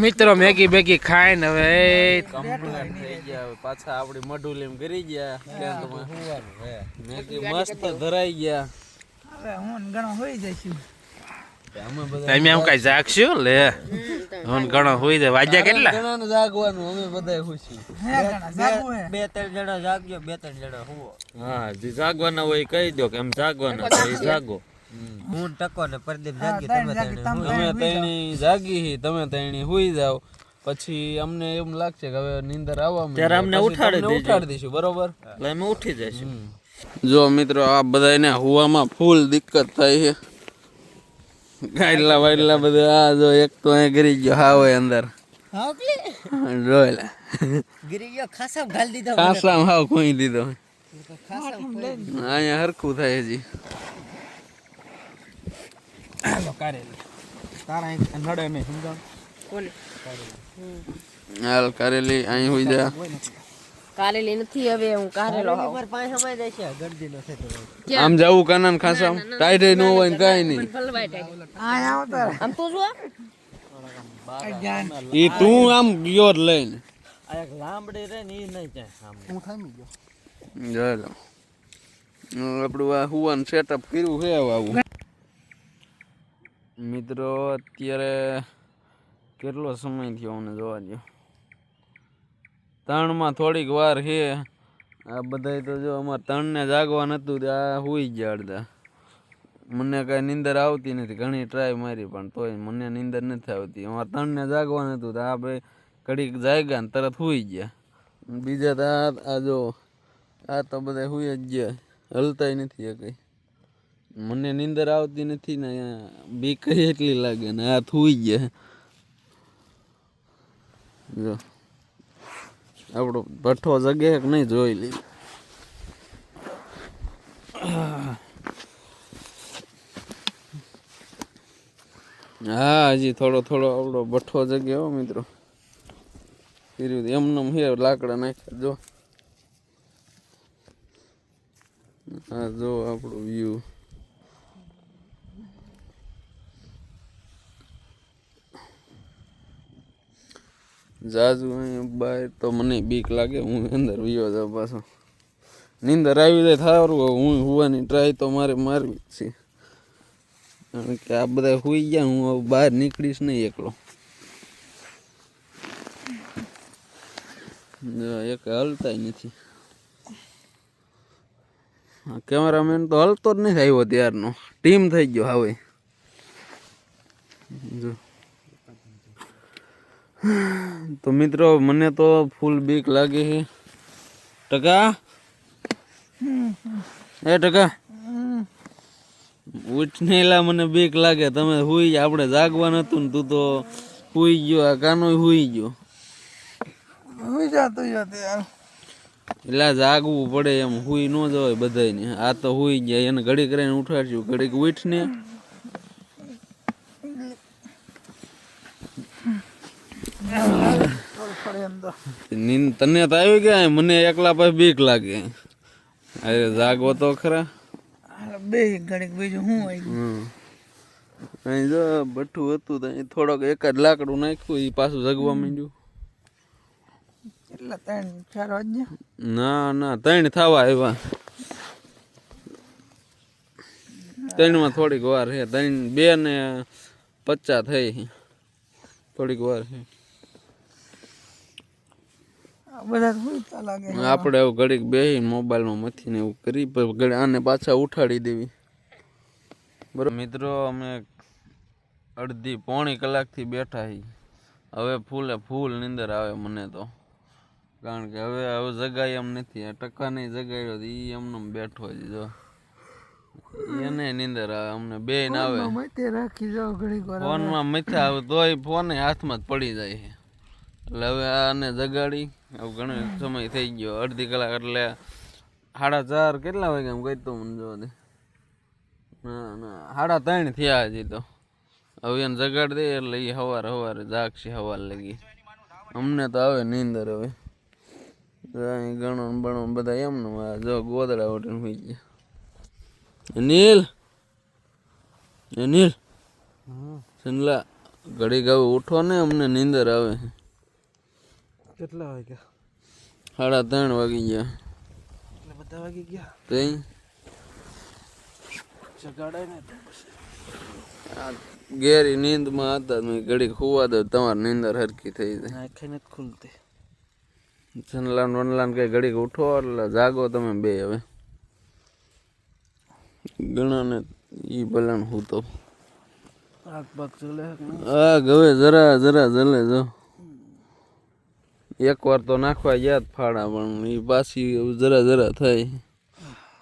મિત્રો મેગી બેગી ખાઈને હવે કમ્પ્લીટ થઈ ગયા હવે પાછા આપણી મઢુલીમ કરી ગયા મેગી મસ્ત ધરાઈ ગયા હવે હું ઘણો હોઈ જઈશું અમે બધા તમે આમ કઈ જાગશું લે હું ઘણો હોઈ જાય વાગ્યા કેટલા ઘણાને જાગવાનું અમે બધા ખુશી હે ઘણા જાગવું હે 2-3 જણા જાગજો 2-3 જણા હુવો હા જે જાગવાના હોય કહી દો કે એમ જાગવાના તો એ જાગો હું ટકો ને પ્રદીપ જાગ્યો ત્રણ તમે જાગી, ત્રણે તમે અમે તૈણી જાગી હી તમે તૈણી હુઈ જાવ પછી અમને એમ લાગશે કે હવે નીંદર આવવા માંડે ત્યારે અમને પછી ઉઠાડી તમને દેજો. ઉઠાડી દઈશું બરોબર એટલે અમે ઉઠી જઈશું જો મિત્રો આ બધાને હુવામાં ફૂલ દિક્કત થાય છે ગાયલા વાયલા બધા આ જો એક તો અહીં ગરી ગયો હા હોય અંદર જોઈ લે ગીરી ગયો ખાસા ગાલ દીધો કાસલામ હાવ કોઈ દીધો અહીંયા હરખું થાય હજી હાલ કારેલી અહીં હોઈ જા કારેલી નથી હવે હું કારેલો ખાઉં. પર પાંચ સમય જાય છે ગરદી નો થતો આમ જવું કાના ને ખાસા ટાઈટ ન હોય ને કાંઈ નહીં ફલવાય ટાઈપ. આ આવતો આમ તો જો જાન ઈ તું આમ ગયો જ લઈને આ એક લાંબડી રે ને ઈ નહીં જાય સામે જોઈ લો આપણું આ હુવાનું સેટઅપ કર્યું છે હવે આવું મિત્રો અત્યારે કેટલો સમય થયો અમને જોવા દો 3 થોડીક વાર છે આ બધાય તો જો અમારે 3 ને જાગવા નતું આ હુઈ ગયા અડધા મને કાંઈ નીંદર આવતી નથી ઘણી ટ્રાય મારી પણ તોય મને નીંદર નથી આવતી અમારે 3 ને જાગવા નતું તો આ ભાઈ ઘડીક જાગ્યા ને તરત હુઈ ગયા બીજા તો આ જો આ તો બધા હુઈ જ ગયા હલતાય નથી કઈ મને નીંદર આવતી નથી ને બીક એટલી લાગે ને આ હુઈ ગયા જો આપણો ભઠ્ઠો જગે કે નહીં જોઈ લીધું. હા હજી થોડો થોડો આપણો ભઠ્ઠો જગે હો મિત્રો. એમને હે લાકડા નાખ્યા જો. હા જો આપણું વ્યૂ. જાજુ અહીં બહાર તો મને બીક લાગે, હું અંદર વિયો જાઉં પાછો. નીંદર આવી જાય સારું, હું હોવાની ટ્રાય તો મારવી જ છે. કારણ કે આ બધા સુઈ ગયા, હું હવે બહાર નીકળીશ નહીં એકલો. એક હલતાય નથી. કેમેરામેન તો હલતો જ નથી આવ્યો ત્યારનો, ટીમ થઈ ગયો હવે. જો તો મિત્રો મને તો ફૂલ બીક લાગે છે. ટકા એ ટકા ઉઠને એલા મને બીક લાગે. તમે હુઈ આપણે જાગવા નતું ને તું તો હુઈ ગયો, આ કાનો હુઈ ગયો. હુઈ જાતો યાર. એટલે જાગવું પડે એમ, હુઈ ન જવાય બધાને. આ તો હુઈ ગયા, એને ઘડી કરીને ઉઠાડશું, ઘડીક ઉઠ ને. તને તો આવી ગયા, મને એકલા પાસે બીક લાગે. અરે જાગવો તો ખરા. બે ઘડીક બીજું હું આવી અહીં જો ભઠ્ઠું હતું તો થોડોક એકાદ લાકડું નાખ્યું, એ પાછું જગવા માંડ્યું. એટલા 3-4 વાગ્યા. ના 3 થવા આવ્યા. 3 થોડીક વાર છે. 2:50 થઈ, થોડીક વાર છે. બધા સુઈતા લાગે. આપણે એવું ઘડીક બેસી મોબાઈલમાં મથીને એવું કરી, પછી આને પાછા ઉઠાડી દેવી. બરોબર મિત્રો, અમે પોણી કલાકથી બેઠા છીએ. હવે ફૂલ નીંદર આવે મને તો. કારણ કે હવે જગાય એમ નથી. આ ટકા નહીં જગાડ્યો, એ એમને બેઠો છે જો. એને નીંદર આવે, અમને બે ને આવે. રાખી જાઓ ઘડીક વાર. ફોનમાં મથ્યા આવે તોય ફોન હાથમાં જ પડી જાય છે. એટલે હવે આને જગાડી, હવે ઘણો સમય થઈ ગયો, અડધી કલાક. એટલે 4:30 કેટલા વાગ્યા એમ કહેતો મને જોવા દે. ના 3:30 થયા હજી તો. હવે એને જગાડી દે એટલે એ સવારે જાગશે સવાર લગી. અમને તો આવે નીંદર હવે. ગણો બણો બધા એમને જો ગોદડા ઉઠીને હોઈ ગયા. નીલ સનલા ઘડીક હવે ઉઠો ને, અમને નીંદર આવે. કેટલા વાગ્યા? 3:30 વાગી ગયા. બધા વાગી ગયા. તઈ જગાડાય ને ગેરી નીંદમાં હતા, મેં ઘડીક હુવા દો, તમારી નીંદર હરખી થઈ જાય. આંખે નથી ખુલતી. સનલાન વનલાન કઈ ઘડીક ઉઠો એટલે જાગો તમે બે. હવે ઘણા ને ઈ ભલાણ હું તો આગ બાગ ચલે. આગ હવે જરા જલે જો. એકવાર તો નાખવા ગયા ફાડા, પણ એ પાછી જરા થાય.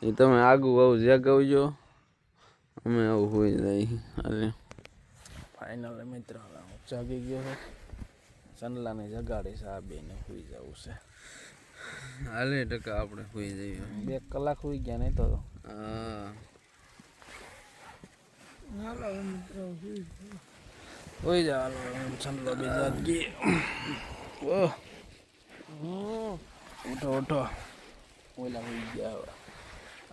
એ તમે આગું આવું જાગવજો, અમે આવું હોઈ જાય. હાલે ફાઇનલ મિત્ર જાગી ગયો. સનલાને જગાડીશ, આ બેને સુઈ જવું છે. હાલે ટકા આપણે હોઈ જઈએ. 2 કલાક સુઈ ગયા નહીં તો. હા હોઈ જા સનલો બે જાગી. ઓહ ઉઠો ઓલા સુઈ ગયા. હવે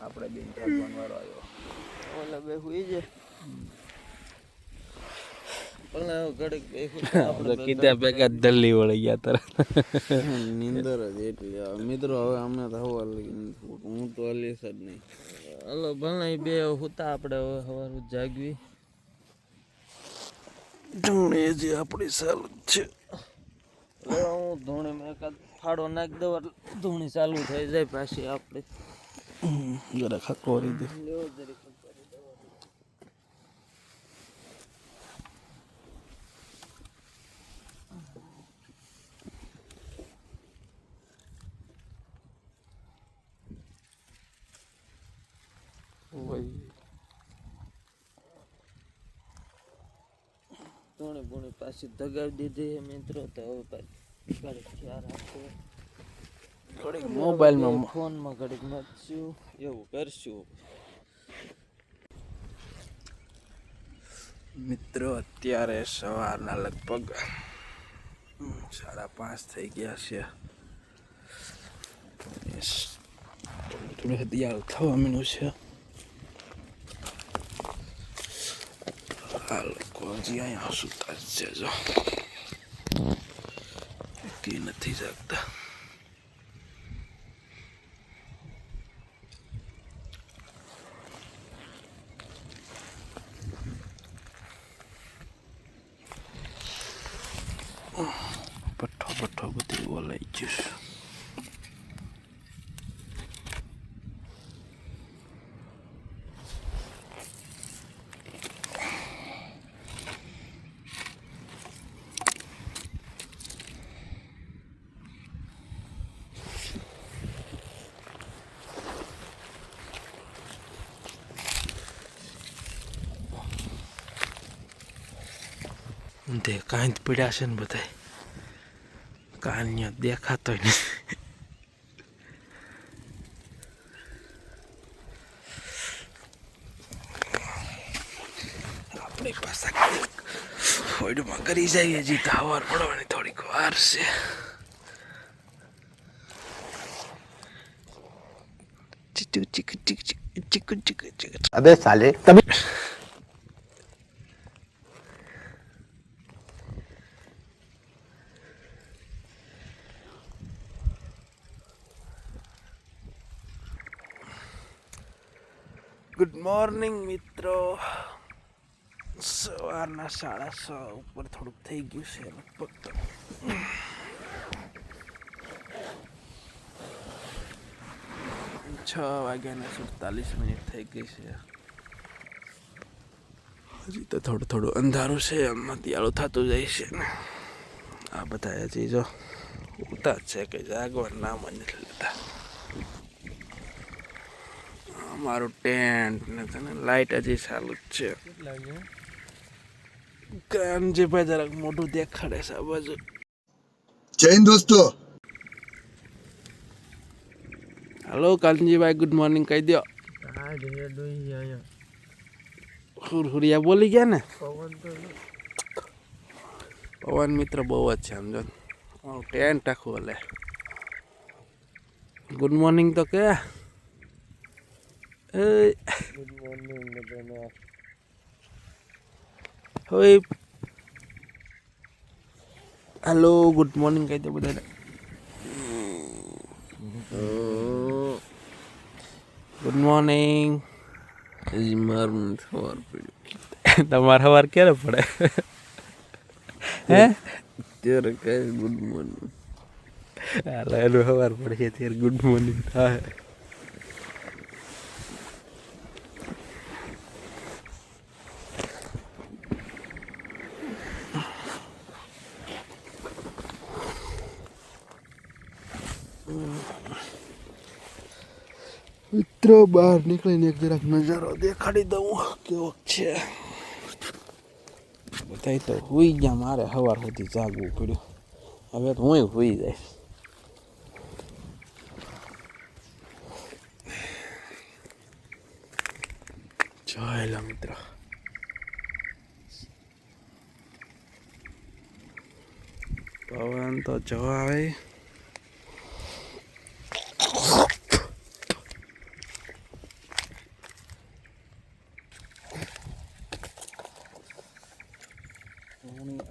આપણે બે જાગવાનો વારો આવ્યો. ઓલા બે સુઈ જાય. કીધા ભેગા દલ્લી વળી ગયા તરત. નીંદર જ એટલી આવે મિત્રો. હવે અમને તો હવા લગી, હું તો હલીશ જ નહીં. હલો ભલે બે હુતા આપણે હવે સવારે જાગવી. ધૂણી જે આપણી ચાલુ જ છે. હું ધૂણી મેં એકાદ ફાળો નાખી દઉં એટલે ધૂણી ચાલુ થઈ જાય પાછી. આપણે જરા ખકોરી દે. ધૂણી પાછી દગાવી દીધી મિત્રો. તો હવે પાછી ખ્યાલ રાખશે. થોડીક મોબાઈલમાં ફોનમાં ઘડીક મચશું એવું કરશું. મિત્રો અત્યારે સવારના લગભગ 5:30 થઈ ગયા છે. થોડું હદિયાળ થવા મીનું છે. આ લોકો હજી અહીંયા સુતા જ છે. જો કે નથી જાગતા. પઠ્ઠો બધું ઓલાઈ ગયું છે. તે કાંઈ પડ્યા છે ને બધા કાન્ય દેખાતો નથી. આપણી પાસે ફોડમાં કરી જઈએ. હજી તો હવાર પડવાની થોડીક વાર છે. अबे साले तभी ગુડ મોર્નિંગ મિત્રો. સવારના 6:30 ઉપર થોડુંક થઈ ગયું છે લગભગ. તો 6:47 થઈ ગઈ છે. હજી તો થોડું અંધારું છે. એમાં દિયાળું થતું જાય છે ને. આ બધા હજી જો ઉતા જ છે કે જાગવાનું નામ જ નથી લેતા. અમારું ટેન્ટ ને તને લાઈટ હજી ચાલુ જ છે. કાનજીભાઈ જરાક મોઢું દેખાડે છે આ બાજુ. જૈન દોસ્તો, હલો કાનજીભાઈ, ગુડ મોર્નિંગ કહી દો. હુરિયા બોલી ગયા ને. પવન મિત્ર બહુ જ છે સમજો. ટેન્ટ આખું હલે. ગુડ મોર્નિંગ તો કે. ગુડ મોર્નિંગ બધાને. હવે હેલો ગુડ મોર્નિંગ કહી દો બધાને. Good morning. હજી મારું સવાર પડ્યું. તમારે સવાર ક્યારે પડે? હે અત્યારે કઈ ગુડ મોર્નિંગ. હાલો એનું સવાર પડે ત્યારે ગુડ મોર્નિંગ થાય. મિત્રો બહાર નીકળીને એક જરાક નજારો દેખાડી દઉં કેવો છે. બધા તો હુઈ ગયા. મારે સવાર સુધી જાગવું પડ્યું. હવે તો હું હુઈ જઈશ. જોયેલા મિત્રો. પવન તો જો આવે.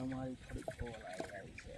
અમારી થોડીક ઓલાઈ આવી છે.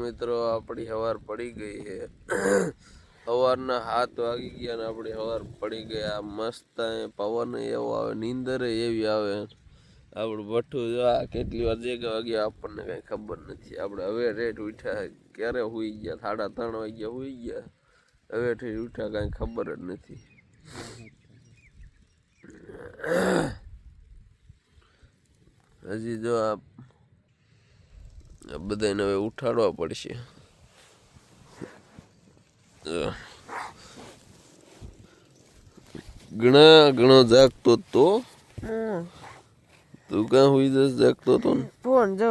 મિત્રો આપણી સવાર પડી ગઈ છે. સવારના 7 વાગી ગયા ને આપણે સવાર પડી ગયા મસ્ત પવન એવો આવે નીંદર એવી આવે આપણું ભઠ્ઠું જો આ કેટલી વાર જેગા વાગ્યા આપણને કઈ ખબર નથી આપણે હવે રેટ ઉઠ્યા ક્યારે સુઈ ગયા 3:30 વાગ્યા સુઈ ગયા હવે થી ઉઠ્યા કઈ ખબર જ નથી હજી જો આ બધાને હવે ઉઠાડવા પડશે ઘણો જાગતો તો તું ક્યાં હુઈ જશ જાગતો તો ને ફોન જો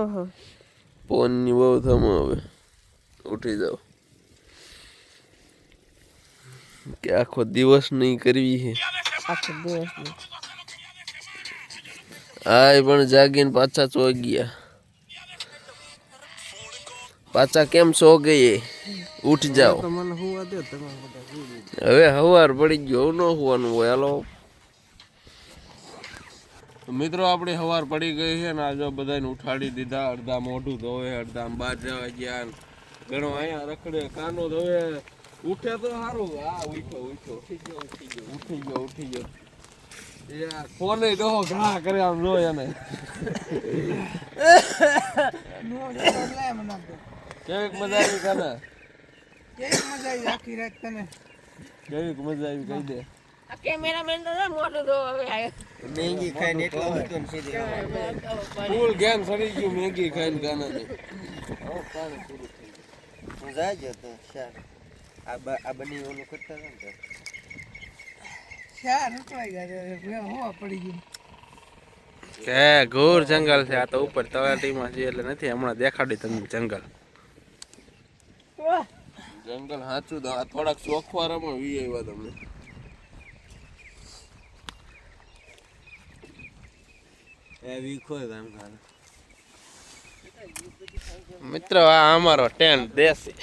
ફોનની બહુ થમો હવે ઉઠી જાવ કે આખો દિવસ નહીં કરવી છે આખો દિવસ આય પણ જાગીને પાછા સો ગયા પાછા કેમ સો ગઈ ઉઠ જાઓ હવે સવાર પડી ગયો ન હોવાનું હોય હાલો મિત્રો આપણે સવાર પડી ગઈ છે ને આજે બધાને ઉઠાડી દીધા અડધા મોઢું ધોવે અડધા બહાર જવા ગયા ઘણો અહીંયા રખડે કાનો ધોવે ઉઠે તો સારું હા ઉઠી ગયો ફોન ડોહો ઘા કરે આમ જો એને કેવીક મજા આવી કાના કેવી મજા આવી આખી રાત તને કેવીક મજા આવી કહી દે કેમેરામેન તો મોટું તો હવે મેગી ખાઈને એટલો હતો ને સીધી ફૂલ ગેમ સડી ગયું મેગી ખાઈને કાના ને હું જાજો તો શાર આ બની ઓલું કરતા હતા ને ચાર ઉઠવાઈ ગયા હોવા પડી ગયું કે ઘોર જંગલ છે આ તો ઉપર તળાટીમાં છે એટલે નથી હમણાં દેખાડી તમને જંગલ જંગલ સાચું તો આ થોડાક ચોખવારામાં વી આવ્યા તમને મિત્રો આ અમારો ટેન્ટ દેશી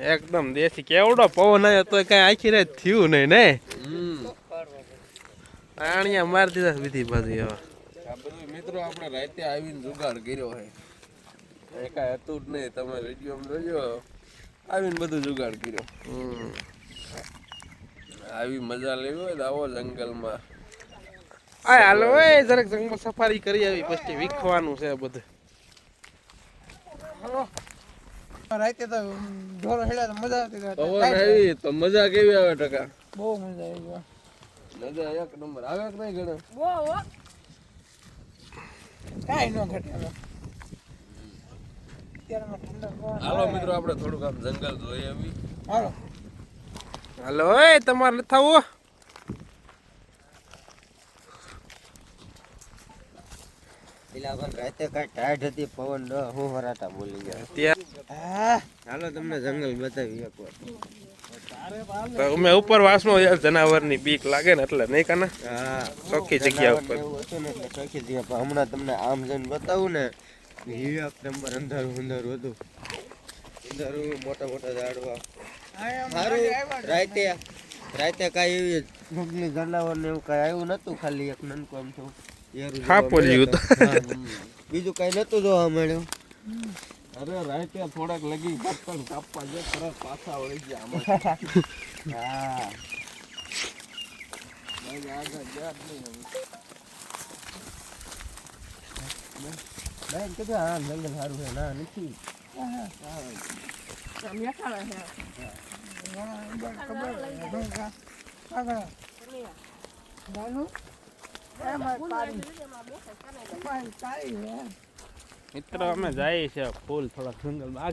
એકદમ દેશી કેવડો પવન આવ્યો તો કઈ આખી રાત થયું નહીં ને આણિયા મારી દીધા બીજી બાજુ એવા આ બધું મિત્રો આપણે રાતે આવીને જુગાડ કર્યો છે એકાય હતું જ નહીં તમે વિડીયોમાં જોજો આવીને બધું જુગાડ કર્યો આવી મજા લેવી હોય તો આવો જંગલમાં આ હાલો એ જરાક જંગલ સફારી કરી આવી પછી વીખવાનું છે બધું રાતે તો ઢોરો હેડા તો મજા આવતી પવન આવી તો મજા કેવી આવે ટકા બહુ મજા આવી મજા એક નંબર આવે કે નહીં ગણે કાંઈ ન ઘટે હવે અત્યારમાં ઠંડક હાલો મિત્રો આપણે થોડુંક આમ જંગલ જોઈ આવી હાલો હાલો એ તમારે નથી થવું પેલા પણ રાતે કઈ ટાઈટ હતી પવન હું હરાટા બોલી ગયા ત્યાં હાલો તમને જંગલ બતાવી એક વાર અમે ઉપર વાસમાં જનાવરની બીક લાગે ને એટલે નહીં કાના હા ચોખ્ખી જગ્યા ઉપર એવું હતું ને એટલે ચોખ્ખી જગ્યા પણ હમણાં તમને આમ જઈને બતાવું ને એક નંબર અંધારું અંધારું હતું અંધારું મોટા મોટા ઝાડવા સારું રાતે કાંઈ એવી જંગલી જનાવર ને એવું કાંઈ આવ્યું નતું ખાલી એક નનકો આમ થયું હાપોલ્યું તો બીજું કાંઈ નતું જોવા મળ્યું અરે રાતે થોડાક લગી પત્તર કાપવા જે તરત પાછા વળી ગયા આમાં હા આગળ ગયા જ નહીં બેન કીધું હા જંગલ સારું છે ના નથી મિત્રો અમે જઈએ છીએ ફૂલ થોડાક જંગલમાં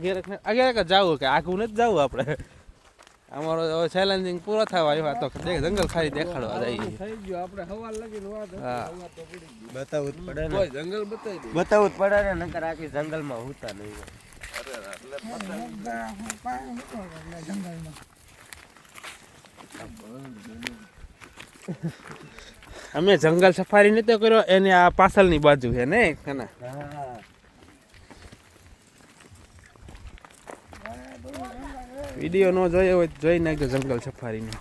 આગે જવું કે આખું નથી જવું આપણે અમારો હવે ચેલેન્જિંગ પૂરો થવા આવ્યો તો જંગલ ખાલી દેખાડવા જઈએ થઈ ગયો આપણે હવાર લગીને વાત હા બતાવવું જ પડે ને કોઈ જંગલ બતાવી દે બતાવવું જ પડે ને નકર આખી જંગલમાં હોતા નહીં જંગલમાં અમે જંગલ સફારી નતો કર્યો એની આ પાછળની બાજુ છે ને કાના હા વિડીયો નો જોયો હોય જોઈ નાખજો જંગલ સફારીનો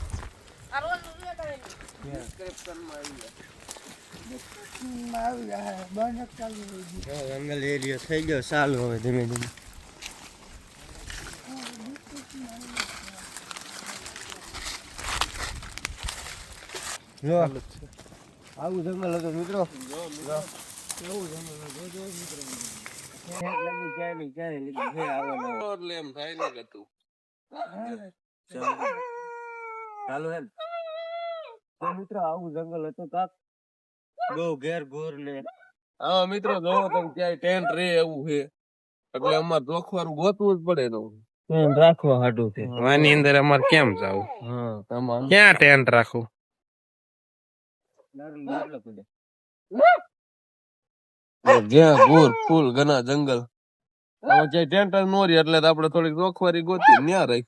આવી જાય બંધ ચાલુ થઈ ગયું. જંગલ એરિયો થઈ ગયો ચાલુ હવે ધીમે ધીમે. જો આવું જંગલ હતું મિત્રો. એટલે એમ થાય ને કે તું ચાલુ હે ને? તો મિત્રો આવું જંગલ હતું કાક બહુ ઘેર ઘોર ને. હા મિત્રો જોવો તમે ક્યાંય ટેન્ટ રે એવું છે એટલે અમારે જોખવાનું ગોતવું જ પડે તો રાખવા હાટું છે. વાની અંદર અમારે કેમ જાવું? હા તમારે ક્યાં ટેન્ટ રાખવું? જ્યાં ગોર ફૂલ ઘણા જંગલ હવે ક્યાંય ટેન્ટ જ નો રહે એટલે તો આપણે થોડીક જોખવારી ગોતી ન્યા રહી.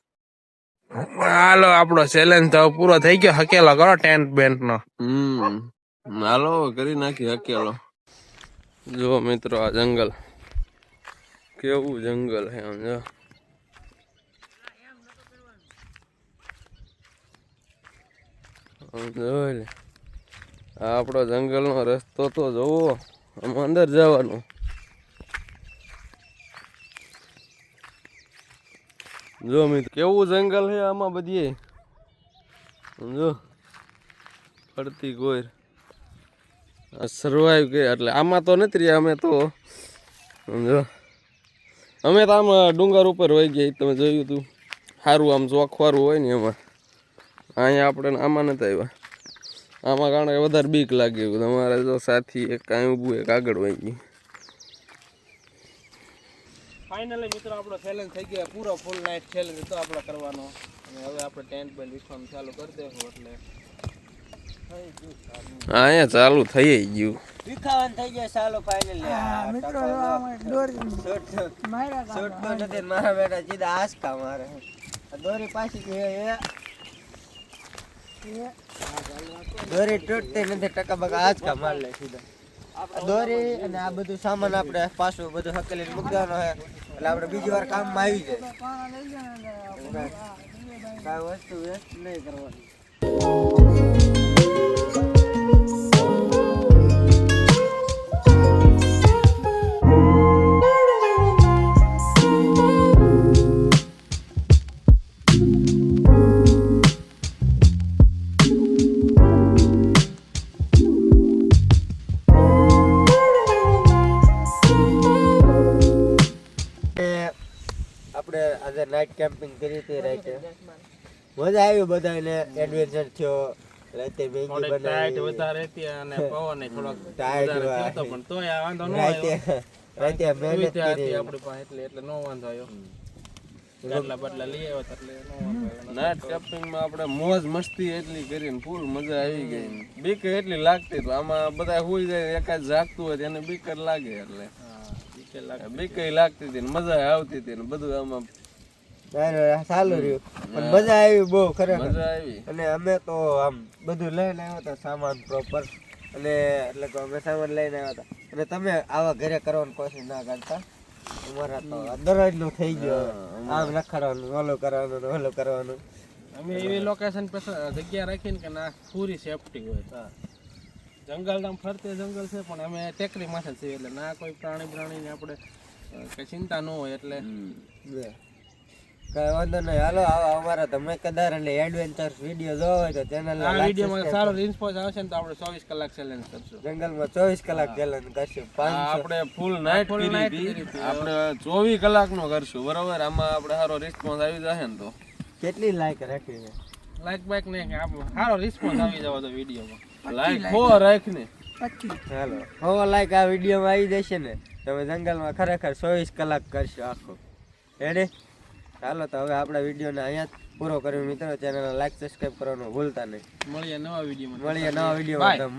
હાલો આપણો ચેલેન્જ તો પૂરો થઈ ગયો. હકેલો કરો ટેન્ટ બેન્ટ નો. હાલો કરી નાખી હકેલો. જો મિત્રો આ જંગલ કેવું જંગલ હે આમ જો. જોઈ લે આ આપણો જંગલ નો રસ્તો તો જોવો. આમ અંદર જવાનું. જો મિત્રો કેવું જંગલ છે આમાં બધી. જો ફરતી કોઈ સર્વાઈવ કે એટલે આમાં તો નથી રહ્યા અમે તો. સમજો અમે તો આમ ડુંગર ઉપર વહી ગયા તમે જોયું તું. સારું આમ ચોખવારું હોય ને એમાં. અહીંયા આપણે આમાં નથી આવ્યા. આમાં કારણ કે વધારે બીક લાગે એવું. તમારે જો સાથી એક કાંઈ ઊભું એક આગળ વહી ગયું. ફાઇનલી મિત્રો આપણો ચેલેન્જ થઈ ગયો પૂરો. ફૂલ નાઇટ ચેલેન્જ હતો આપણે કરવાનો. અને હવે આપણે ટેન્ટ બેલ વિછવાનું ચાલુ કરી દેવું એટલે અહીંયા ચાલુ થઈ ગયું. વિખાવાનું થઈ ગયો ચાલો ફાઇનલી. મિત્રો આમાં દોરી માર્યા શોટ તો નથી મારા બેટા સીધા આસકા મારે. દોરી પાછી દોરી તૂટતી નથી ટકા બકા આસકા માર લે સીધા. દોરી અને આ બધું સામાન આપણે પાછું બધું હકેલીને મૂકવાનો છે એટલે આપણે બીજી વાર કામમાં આવી જાય. કાંઈ વસ્તુ વેસ્ટ નહીં કરવાની. આપણે આજે નાઇટ કેમ્પિંગ કરી હતી રાતે. મજા આવી બધાને. એડવેન્ચર થયો. રાતે મેગી બનાવી વધારે હતી અને પવન થોડોક ટાઈટ હતો પણ તોય વાંધો ન રાતે મહેનત કરી આપણી પાસે એટલે નો વાંધો આવ્યો. ગાટલા બાટલા લઈ આવ્યો એટલે નો વાંધો આવ્યો. નાઇટ કેમ્પિંગમાં આપણે મોજ મસ્તી એટલી કરીને ફૂલ મજા આવી ગઈ. બીક એટલી લાગતી તો આમાં બધા હુઈ જાય એકાદ જાગતું હોય એને બીક જ લાગે એટલે બીક લાગતી હતી મજા આવતી હતી ને બધું આમાં ચાલુ રહ્યું પણ મજા આવી બહુ ખરેખર. મજા આવી. અને અમે તો આમ બધું લઈને આવ્યા હતા સામાન પ્રોપર. અને એટલે કે અમે સામાન લઈને આવ્યા હતા. અને તમે આવા ઘરે કરવાની કોશિશ ના કરતા. અમારા તો દરરોજ નું થઈ ગયો. આમ રખડવાનું ઓલું કરવાનું ઓલું કરવાનું. અમે એવી લોકેશન પર જગ્યા રાખીને કે ના પૂરી સેફટી હોય. જંગલ આમ ફરતે જંગલ છે પણ અમે ટેકરી માથે છીએ એટલે ના કોઈ પ્રાણીને આપણે કઈ ચિંતા ન હોય એટલે કઈ વાંધો નહીં. હાલો અમારા તમે કદાર એટલે એડવેન્ચર્સ વિડીયો જોવો હોય તો ચેનલ આ વિડીયોમાં સારો રિસ્પોન્સ આવશે ને તો આપણે 24 કલાક ચેલેન્જ કરશું. જંગલમાં 24 કલાક ચેલેન્જ કરશું. આપણે ફૂલ નાઇટ કરી આપણે 24 કલાકનો કરશું બરાબર. આમાં આપણે સારો રિસ્પોન્સ આવી જશે ને તો કેટલી લાઈક રાખી છે? લાઈક બાઈક નહીં સારો રિસ્પોન્સ આવી જવો તો વિડીયોમાં લાઈક હો રાખને. હાલો હો લાઈક આ વિડીયોમાં આવી જશે ને તમે જંગલમાં ખરેખર 24 કલાક કરશો આખો. રેડી? ચાલો તો હવે આપણા વિડીયોને અહીંયા પૂરો કર્યો મિત્રો. ચેનલને લાઈક સબસ્ક્રાઈબ કરવાનું ભૂલતા નહીં. મળીએ નવા વિડીયોમાં. મળીએ નવા વિડીયોમાં.